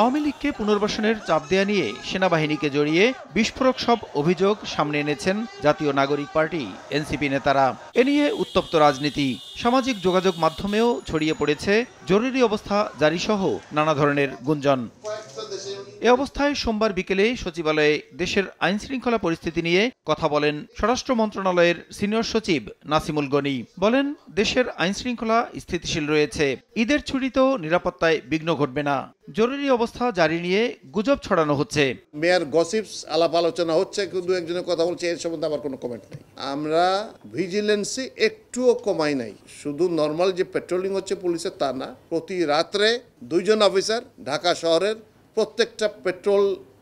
আওয়ামী লীগকে পুনর্বাসনের চাপ দেয়া নিয়ে সেনাবাহিনীকে জড়িয়ে বিস্ফোরক সব অভিযোগ সামনে এনেছেন জাতীয় নাগরিক পার্টি এনসিপি নেতারা। এ নিয়ে উত্তপ্ত রাজনীতি, সামাজিক যোগাযোগ মাধ্যমেও ছড়িয়ে পড়েছে জরুরি অবস্থা জারিসহ নানা ধরনের গুঞ্জন। এ অবস্থায় সোমবার বিকেলে সচিবালয়ে দেশের আইনশৃঙ্খলা পরিস্থিতি নিয়ে কথা বলেন স্বরাষ্ট্র মন্ত্রণালয়ের সিনিয়র সচিব নাসিমুল গনি। বলেন, দেশের আইনশৃঙ্খলা স্থিতিশীল রয়েছে, ঈদের ছুটিতেও নিরাপত্তায় বিঘ্ন ঘটবে না। জরুরি অবস্থা জারি নিয়ে গুজব ছড়ানো হচ্ছে। মেয়ার গসিপস আলাপ আলোচনা হচ্ছে, কিন্তু একজনের কথা বলছে, এর সম্বন্ধে আমার কোনো কমেন্ট নেই। আমরা ভিজিলেন্সি একটুও কমাই নাই। শুধু নর্মাল যে পেট্রোলিং হচ্ছে পুলিশের তা না, প্রতি রাত্রে 2 জন অফিসার ঢাকা শহরের প্রত্যেকটা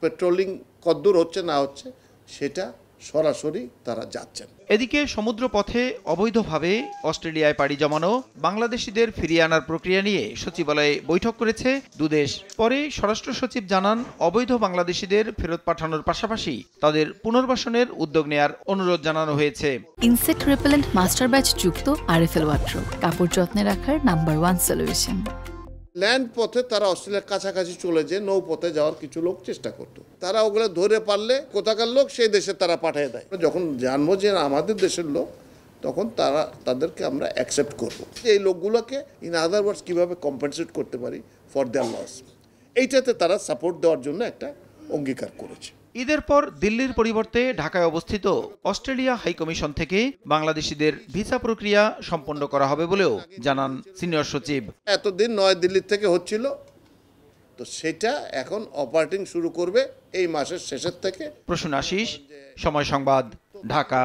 পেট্রোলিং কদ্দূর হচ্ছে না হচ্ছে সেটা সরাসরি তারা যাচ্ছেন। এদিকে সমুদ্র পথে অবৈধভাবে অস্ট্রেলিয়ায় পাড়ি জমানো বাংলাদেশিদের ফিরিয়ে আনার প্রক্রিয়া নিয়ে সচিবালয়ে বৈঠক করেছে দুদেশ। পরে স্বরাষ্ট্র সচিব জানান, অবৈধ বাংলাদেশিদের ফেরত পাঠানোর পাশাপাশি তাদের পুনর্বাসনের উদ্যোগ নেয়ার অনুরোধ জানানো হয়েছে। ইনসেক্ট রিপেলেন্ট মাস্টার ব্যাচ যুক্ত আরএফএল ওয়াট্রো, কাপড় যত্নে রাখার নাম্বার 1 সলিউশন। ল্যান্ড পথে তারা অস্ট্রেলিয়ার কাছাকাছি চলে যেয়ে নৌপথে যাওয়ার কিছু লোক চেষ্টা করতো। তারা ওগুলো ধরে পারলে কোথাকার লোক সেই দেশে তারা পাঠিয়ে দেয়। যখন জানবো যে আমাদের দেশের লোক, তখন তাদেরকে আমরা অ্যাকসেপ্ট করবো। এই লোকগুলোকে ইন আদার ওয়ার্ডস কীভাবে কম্পেনসেট করতে পারি ফর দেয়ার লস, এইটাতে তারা সাপোর্ট দেওয়ার জন্য একটা অঙ্গীকার করেছে। ঈদের পর দিল্লির পরিবর্তে ঢাকায় অবস্থিত অস্ট্রেলিয়া হাইকমিশন থেকে বাংলাদেশিদের ভিসা প্রক্রিয়া সম্পন্ন করা হবে বলেও জানান সিনিয়র সচিব। এতদিন দিল্লি থেকে হচ্ছিল, তো সেটা এখন অপারেটিং শুরু করবে এই মাসের শেষের থেকে। প্রসূন আশিস, সময় সংবাদ, ঢাকা।